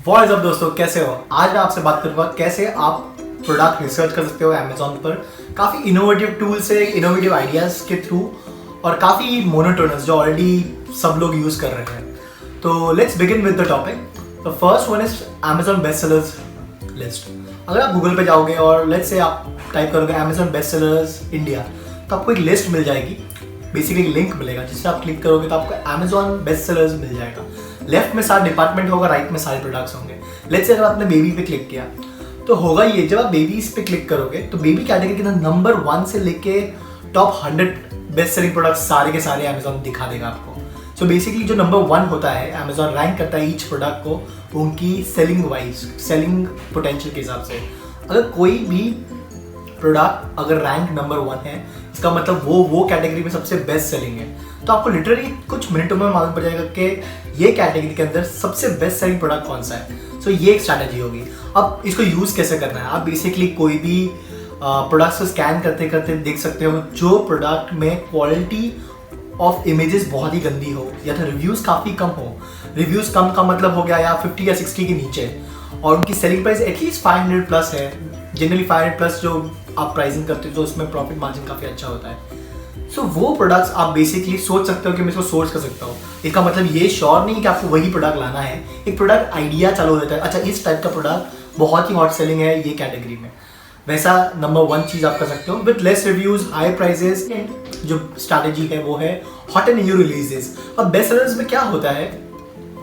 What's up दोस्तों, कैसे हो? आज मैं आपसे बात करूंगा कैसे आप प्रोडक्ट रिसर्च कर सकते हो अमेजोन पर काफ़ी इनोवेटिव टूल्स से, इनोवेटिव आइडियाज़ के थ्रू और काफ़ी मोनोटोनस जो ऑलरेडी सब लोग यूज़ कर रहे हैं। तो let's begin with the topic. The first one is Amazon best sellers list. अगर आप गूगल पे जाओगे और लेट्स से आप टाइप करोगे अमेजोन बेस्ट सेलर्स इंडिया, तो आपको एक लिस्ट मिल जाएगी, बेसिकली एक लिंक मिलेगा जिससे आप क्लिक करोगे तो आपको अमेजोन बेस्ट सेलर्स मिल जाएगा। लेफ्ट में सारा डिपार्टमेंट होगा, राइट में सारे प्रोडक्ट्स होंगे। लेट्स से अगर आपने बेबी पे क्लिक किया तो होगा ये, जब आप बेबीज पे क्लिक करोगे तो बेबी कैटेगरी के अंदर नंबर 1 से लेके टॉप 100 बेस्ट सेलिंग प्रोडक्ट्स सारे के सारे अमेजोन दिखा देगा आपको। सो बेसिकली जो नंबर 1 होता है, अमेजोन रैंक करता है ईच प्रोडक्ट को उनकी सेलिंग वाइज, सेलिंग पोटेंशियल के हिसाब से। अगर कोई भी प्रोडक्ट अगर रैंक नंबर 1 है, इसका मतलब वो कैटेगरी में सबसे बेस्ट सेलिंग है। तो आपको लिटरली कुछ मिनटों में मालूम पड़ जाएगा कि ये कैटेगरी के अंदर सबसे बेस्ट सेलिंग प्रोडक्ट कौन सा है। सो ये एक स्ट्रैटेजी होगी। अब इसको यूज़ कैसे करना है? आप बेसिकली कोई भी प्रोडक्ट्स को स्कैन करते करते देख सकते हो जो प्रोडक्ट में क्वालिटी ऑफ इमेजेस बहुत ही गंदी हो या तो रिव्यूज़ काफ़ी कम हो। रिव्यूज़ कम का मतलब हो गया या 50 या 60 के नीचे, और उनकी सेलिंग प्राइस एटलीस्ट 500 प्लस है। जनरली 500 प्लस जो आप प्राइसिंग करते हो तो उसमें प्रॉफिट मार्जिन काफ़ी अच्छा होता है। सो वो प्रोडक्ट्स आप बेसिकली सोच सकते हो कि मैं इसको सोर्स कर सकता हूँ। इसका मतलब ये श्योर नहीं कि आपको वही प्रोडक्ट लाना है, एक प्रोडक्ट आइडिया चालू हो जाता है। अच्छा, इस टाइप का प्रोडक्ट बहुत ही हॉट सेलिंग है ये कैटेगरी में, वैसा नंबर 1 चीज़ आप कर सकते हो with less reviews, high prices. जो स्ट्रैटेजी है वो है हॉट एंड न्यू रिलीजेस। अब बेस्ट सेलर्स में क्या होता है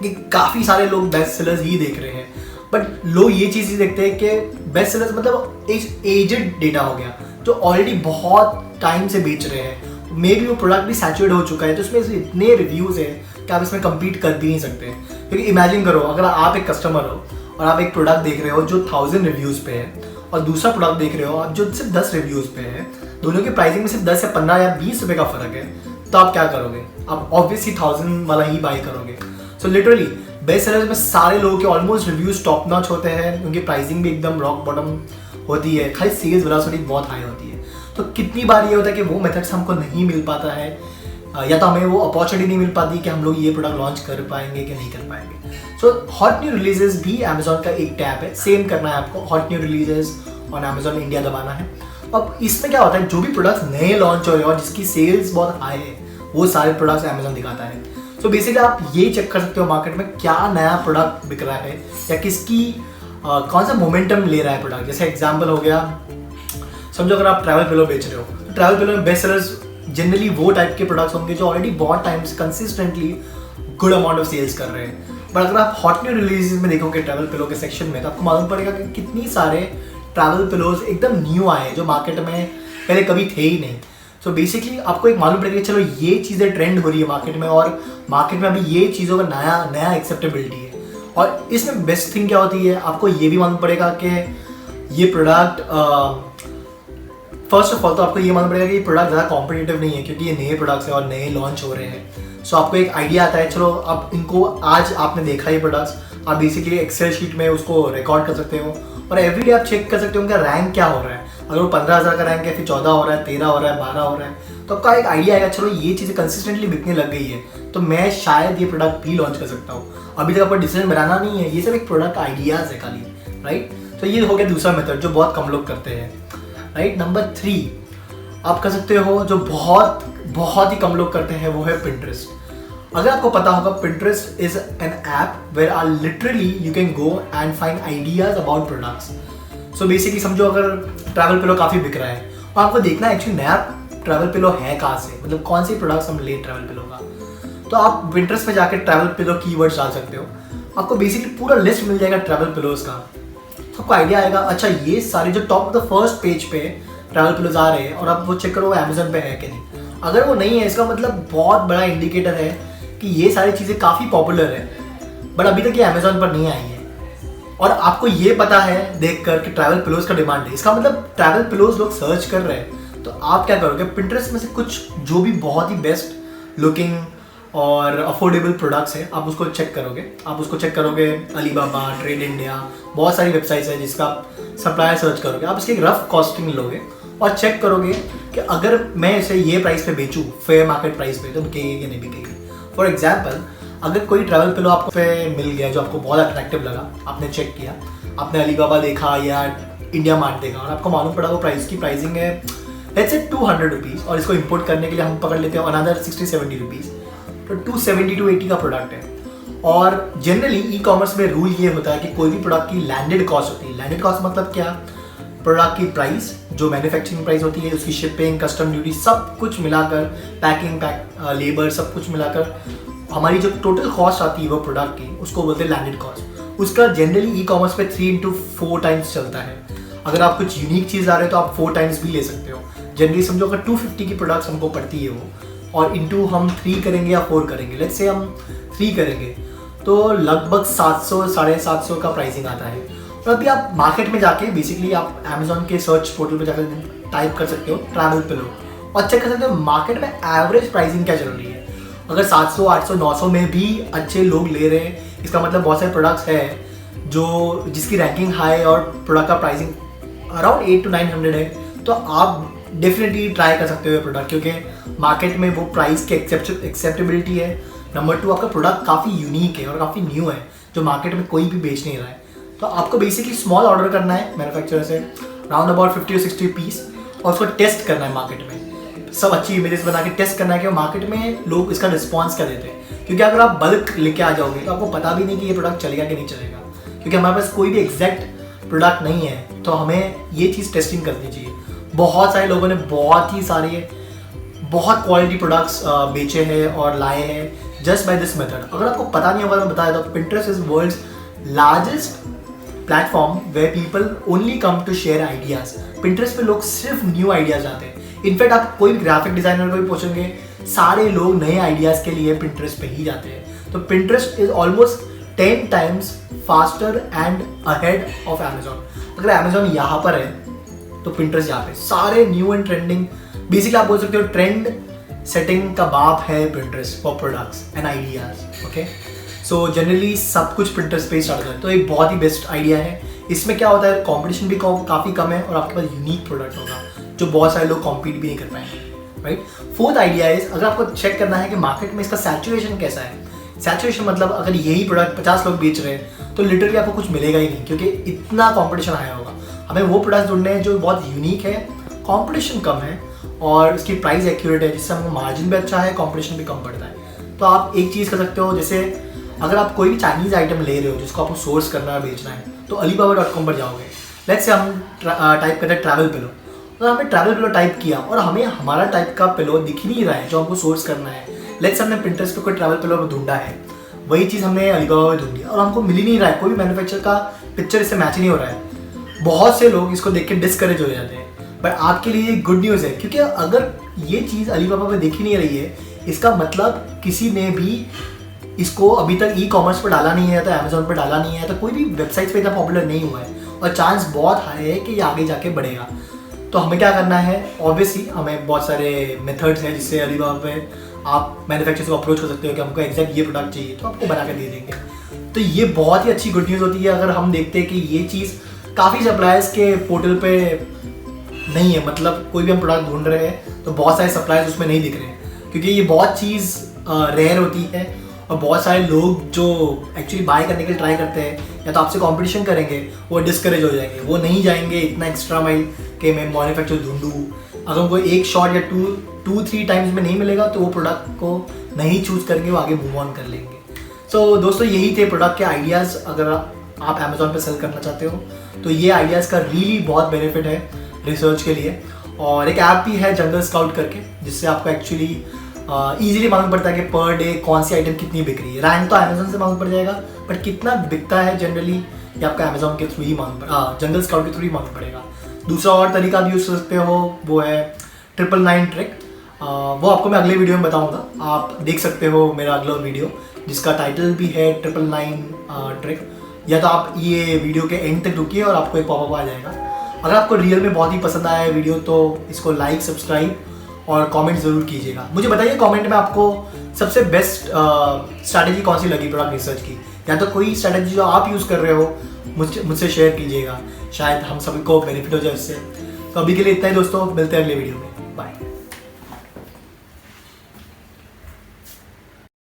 कि काफ़ी सारे लोग बेस्ट सेलर्स ही देख रहे हैं, बट लोग ये चीज़ ही देखते हैं कि बेस्ट सेलर्स मतलब एक एजेड डेटा हो गया जो ऑलरेडी बहुत टाइम से बेच रहे हैं। मे बी वो प्रोडक्ट भी सैचुरेट हो चुका है, तो उसमें इतने रिव्यूज़ हैं कि आप इसमें कम्पीट कर भी नहीं सकते। क्योंकि इमेजिन करो, अगर आप एक कस्टमर हो और आप एक प्रोडक्ट देख रहे हो जो 1000 रिव्यूज़ पे है और दूसरा प्रोडक्ट देख रहे हो आप जो सिर्फ 10 रिव्यूज़ पे है, दोनों की प्राइसिंग में सिर्फ 10 या 15 या 20 रुपये का फ़र्क है, तो आप क्या करोगे? आप ऑब्वियसली 1000 वाला ही बाई करोगे। सो लिटरली बेस्ट सेलर्स में सारे लोगों के ऑलमोस्ट रिव्यूज़ टॉप नॉच होते हैं, उनकी प्राइसिंग भी एकदम रॉक बॉटम होती है, खाली सेल्स वेलोसिटी बहुत हाई होती है। तो कितनी बार ये होता है कि वो मेथड्स हमको नहीं मिल पाता है, या तो हमें वो अपॉर्चुनिटी नहीं मिल पाती कि हम लोग ये प्रोडक्ट लॉन्च कर पाएंगे कि नहीं कर पाएंगे। सो हॉट न्यू रिलीजेस भी अमेजोन का एक टैब है, सेम करना है आपको, hot new releases on Amazon India दबाना है। अब इसमें क्या होता है, जो भी प्रोडक्ट्स नए लॉन्च हो रहे हैं और जिसकी सेल्स बहुत हाई है वो सारे प्रोडक्ट्स अमेजोन दिखाता है। सो बेसिकली आप ये चेक कर सकते हो मार्केट में क्या नया प्रोडक्ट बिक रहा है या किसकी कौन सा मोमेंटम ले रहा है प्रोडक्ट। जैसे एग्जांपल हो गया, समझो अगर आप ट्रैवल पिलो बेच रहे हो तो ट्रैवल पिलो में बेस्ट सेलर्स जनरली वो टाइप के प्रोडक्ट्स होंगे जो ऑलरेडी बहुत टाइम से consistently good amount of sales कर रहे हैं। बट अगर आप हॉट न्यू रिलीजेस में देखोगे ट्रैवल पिलो के सेक्शन में, तो आपको मालूम पड़ेगा कि कितनी सारे ट्रैवल पिलोज एकदम न्यू आए जो मार्केट में पहले कभी थे ही नहीं। सो बेसिकली आपको एक मालूम पड़ेगा कि चलो ये चीज़ें ट्रेंड हो रही है मार्केट में और मार्केट में अभी ये चीज़ों का नया एक्सेप्टेबिलिटी है। और इसमें बेस्ट थिंग क्या होती है, आपको ये भी मालूम पड़ेगा कि ये प्रोडक्ट फर्स्ट ऑफ ऑल तो आपको ये मालूम पड़ेगा कि ये प्रोडक्ट ज़्यादा कॉम्पिटिटिव नहीं है क्योंकि ये नए प्रोडक्ट्स हैं और नए लॉन्च हो रहे हैं। सो आपको एक आइडिया आता है, चलो अब इनको आज आपने देखा ये प्रोडक्ट्स, आप बेसिकली एक्सेल शीट में उसको रिकॉर्ड कर सकते हो और एवरीडे आप चेक कर सकते हो उनका रैंक क्या हो रहा है। अगर वो 15,000 का रैंक है, फिर 14 हो रहा है, 13 हो रहा है, 12 हो रहा है, तो आपका एक आइडिया आएगा चलो ये चीज़ें कंसिस्टेंटली बिकने लग गई है तो मैं शायद ये प्रोडक्ट भी लॉन्च कर सकता हूँ। अभी तक आपको डिसीजन बनाना नहीं है, ये सब एक प्रोडक्ट आइडियाज़ है खाली, राइट। तो ये हो गया दूसरा मेथड जो बहुत कम लोग करते हैं, राइट। नंबर 3 आप कर सकते हो जो बहुत ही कम लोग करते हैं, वो है पिंटरेस्ट। अगर आपको पता होगा, Pinterest is an app where are literally you can go and find ideas about products. So basically समझो अगर ट्रैवल पिलो काफ़ी बिक रहा है और आपको देखना है एक्चुअली नया ट्रैवल पिलो है कहाँ से, मतलब कौन से प्रोडक्ट्स हम ले ट्रैवल पिलो का, तो आप पिंटरेस्ट में जाकर ट्रैवल पिलो कीवर्ड्स डाल सकते हो। आपको बेसिकली पूरा लिस्ट मिल जाएगा ट्रैवल पिलोज का। तो आपको आइडिया आएगा, अच्छा ये सारे जो top of the first page पे ट्रैवल पिलोज आ रहे हैं और आप वो चेक करो अमेजोन पे है कि नहीं। अगर वो नहीं है, इसका मतलब बहुत बड़ा इंडिकेटर है कि ये सारी चीज़ें काफ़ी पॉपुलर है बट अभी तक ये अमेजोन पर नहीं आई है। और आपको ये पता है देख कर कि ट्रैवल पिलोज का डिमांड है, इसका मतलब ट्रैवल पिलोज लोग सर्च कर रहे हैं। तो आप क्या करोगे, पिंटरेस्ट में से कुछ जो भी बहुत ही बेस्ट लुकिंग और अफोर्डेबल प्रोडक्ट्स हैं आप उसको चेक करोगे। आप उसको चेक करोगे अलीबाबा, ट्रेड इंडिया, बहुत सारी वेबसाइट्स हैं जिसका आप सप्लायर सर्च करोगे। आप इसकी रफ कॉस्टिंग लोगे और चेक करोगे कि अगर मैं इसे ये प्राइस पे बेचूँ फेयर मार्केट प्राइस पे तो बिकेगी या नहीं बिकेगी। फॉर एग्जाम्पल अगर कोई ट्रैवल पिलो आपको पे मिल गया जो आपको बहुत अट्रैक्टिव लगा, आपने चेक किया, आपने अलीबाबा देखा या इंडिया मार्ट देखा और आपको मालूम पड़ा वो प्राइसिंग है लेट्स से 200 रुपीज़ और इसको इंपोर्ट करने के लिए हम पकड़ लेते हैं अनदर 60-70 रुपीज़, तो 270-80 का प्रोडक्ट है। और जनरली ई कॉमर्स में रूल ये होता है कि कोई भी प्रोडक्ट की लैंडेड कॉस्ट होती है। लैंडेड कॉस्ट मतलब क्या? प्रोडक्ट की प्राइस, जो मैन्युफैक्चरिंग प्राइस होती है, उसकी शिपिंग, कस्टम ड्यूटी, सब कुछ मिलाकर, पैकिंग, लेबर, सब कुछ मिलाकर हमारी जो टोटल कॉस्ट आती है वो प्रोडक्ट की, उसको बोलते हैं लैंडेड कॉस्ट। उसका जनरली ई कॉमर्स पे 3-4 टाइम्स चलता है। अगर आप कुछ यूनिक चीज़ आ रहे हो तो आप 4 टाइम्स भी ले सकते हो। जनरली समझो अगर 250 की प्रोडक्ट्स हमको पड़ती है वो, और इंटू हम 3 करेंगे या 4 करेंगे, लेट्स से हम 3 करेंगे तो लगभग 700-750 का प्राइसिंग आता है। और अभी आप मार्केट में जाके बेसिकली आप अमेजोन के सर्च पोर्टल पे जाकर टाइप कर सकते हो ट्रैवल पिलो और चेक कर सकते हो मार्केट में एवरेज प्राइसिंग क्या चल रही है। अगर 700, 800, 900 में भी अच्छे लोग ले रहे हैं, इसका मतलब बहुत सारे प्रोडक्ट्स हैं जो जिसकी रैंकिंग हाई और प्रोडक्ट का प्राइसिंग अराउंड 800-900 है, तो आप डेफिनेटली ट्राई कर सकते हो प्रोडक्ट, क्योंकि मार्केट में वो प्राइस की एक्सेप्टेबिलिटी है। नंबर 2, आपका प्रोडक्ट काफ़ी यूनिक है और काफ़ी न्यू है जो मार्केट में कोई भी बेच नहीं रहा है। तो आपको बेसिकली स्मॉल ऑर्डर करना है मैन्युफैक्चरर से राउंड अबाउट 50-60 पीस और उसको टेस्ट करना है मार्केट में। सब अच्छी इमेजेस बना के टेस्ट करना है कि मार्केट में लोग इसका रिस्पॉन्स क्या देते हैं, क्योंकि अगर आप बल्क लेके आ जाओगे तो आपको पता भी नहीं कि ये प्रोडक्ट चलेगा कि नहीं चलेगा, क्योंकि हमारे पास कोई भी एग्जैक्ट प्रोडक्ट नहीं है। तो हमें ये चीज़ टेस्टिंग करनी चाहिए। बहुत सारे लोगों ने बहुत ही सारे बहुत क्वालिटी प्रोडक्ट्स बेचे हैं और लाए हैं जस्ट बाय दिस मेथड। अगर आपको पता नहीं होगा मैं बताया तो Pinterest is world's largest platform where people only come to share ideas. Pinterest पे लोग सिर्फ न्यू आइडियाज आते हैं। इनफैक्ट आप कोई भी ग्राफिक डिजाइनर को भी पूछेंगे, सारे लोग नए आइडियाज के लिए पिंटरेस्ट पे ही जाते हैं। तो Pinterest is almost 10 times faster and ahead of Amazon. अगर अमेजोन यहाँ पर है तो पिंटरेस्ट यहाँ पे, सारे न्यू एंड ट्रेंडिंग, बेसिकली आप बोल सकते हो ट्रेंड सेटिंग का बाप है Pinterest for products and ideas. Okay, so generally सब कुछ पिंटरेस्ट पे स्टार्ट होता है, तो एक बहुत ही बेस्ट आइडिया है। इसमें क्या होता है, कंपटीशन भी काफ़ी कम है और आपके पास यूनिक प्रोडक्ट होगा जो बहुत सारे लोग कॉम्पीट भी नहीं कर पाएंगे, राइट। 4th आइडिया इज, अगर आपको चेक करना है कि मार्केट में इसका सैचुरेशन कैसा है। सैचुरेशन मतलब अगर यही प्रोडक्ट 50 लोग बेच रहे हैं तो लिटरली आपको कुछ मिलेगा ही नहीं, क्योंकि इतना कॉम्पिटिशन आया होगा। हमें वो प्रोडक्ट्स ढूंढने हैं जो बहुत यूनिक है, कॉम्पिटिशन कम है और उसकी प्राइस एक्यूरेट है, जिससे हमको मार्जिन भी अच्छा है, कॉम्पिटिशन भी कम पड़ता है। तो आप एक चीज़ कर सकते हो, जैसे अगर आप कोई भी चाइनीज़ आइटम ले रहे हो जिसको आपको सोर्स करना है, बेचना है, तो alibaba.com पर जाओगे। लेट्स से हम टाइप करते हैं ट्रैवल पिलो, तो हमने ट्रैवल पिलो टाइप किया और हमें हमारा टाइप का पिलो दिख नहीं रहा है जो हमको सोर्स करना है। लेट्स से हमने पिंटरेस्ट पे कोई ट्रैवल पिलो ढूंढा है, वही चीज़ हमने अलीबाबा में ढूंढी और हमको मिल ही नहीं रहा है, कोई भी मैन्युफैक्चर का पिक्चर इससे मैच नहीं हो रहा है। बहुत से लोग इसको देख के डिस्करेज हो जाते हैं, बट आपके लिए गुड न्यूज़ है, क्योंकि अगर ये चीज़ अलीबाबा में देखी नहीं रही है, इसका मतलब किसी ने भी इसको अभी तक ई कॉमर्स पर डाला नहीं है, तो अमेजोन पर डाला नहीं है, तो कोई भी वेबसाइट्स पे इतना पॉपुलर नहीं हुआ है और चांस बहुत हाई है कि ये आगे जाके बढ़ेगा। तो हमें क्या करना है, ऑब्वियसली हमें बहुत सारे मेथड्स हैं जिससे अलीबाबा पे आप मैन्युफैक्चरर्स को अप्रोच कर सकते हो कि हमको एग्जैक्ट ये प्रोडक्ट चाहिए, तो आपको बना कर दे देंगे। तो ये बहुत ही अच्छी गुड न्यूज़ होती है अगर हम देखते हैं कि ये चीज़ काफ़ी सप्लायर्स के पोर्टल पे नहीं है, मतलब कोई भी हम प्रोडक्ट ढूंढ रहे हैं तो बहुत सारे सप्लायर्स उसमें नहीं दिख रहे हैं, क्योंकि ये बहुत चीज़ रेयर होती है और बहुत सारे लोग जो एक्चुअली बाय करने के लिए ट्राई करते हैं या तो आपसे कंपटीशन करेंगे, वो डिस्करेज हो जाएंगे, वो नहीं जाएंगे इतना एक्स्ट्रा माइल कि मैं मैन्युफैक्चर ढूंढूँ। अगर उनको एक शॉट या 2-3 टाइम्स में नहीं मिलेगा तो वो प्रोडक्ट को नहीं चूज़ करेंगे, वो आगे मूव ऑन कर लेंगे। सो दोस्तों, यही थे प्रोडक्ट के आइडियाज़। अगर आप अमेजोन पर सेल करना चाहते हो तो ये आइडियाज़ का रियली बहुत बेनिफिट है रिसर्च के लिए। और एक ऐप भी है जंगल स्काउट करके, जिससे आपको एक्चुअली ईजिली मालूम पड़ता है कि पर डे कौन सी आइटम कितनी बिक रही है। रैंक तो अमेजोन से मालूम पड़ जाएगा, बट कितना बिकता है जनरली ये आपका अमेजोन के थ्रू ही जंगल स्काउट के थ्रू ही मालूम पड़ेगा। दूसरा और तरीका भी यूज़ कर सकते हो, वो है 999 ट्रिक। वो आपको मैं अगले वीडियो में बताऊंगा, आप देख सकते हो मेरा अगला वीडियो जिसका टाइटल भी है 999 ट्रिक। या तो आप ये वीडियो के एंड तक रुकिए और आपको एक पॉपअप आ जाएगा। अगर आपको रियल में बहुत ही पसंद आया है वीडियो तो इसको लाइक, सब्सक्राइब और कमेंट ज़रूर कीजिएगा। मुझे बताइए कमेंट में आपको सबसे बेस्ट स्ट्रैटेजी कौन सी लगी प्रोडक्ट रिसर्च की, या तो कोई स्ट्रैटेजी जो आप यूज़ कर रहे हो मुझसे शेयर कीजिएगा, शायद हम सभी को बेनिफिट हो जाए इससे। तो अभी के लिए इतना ही दोस्तों, मिलते हैं अगले वीडियो में, बाय।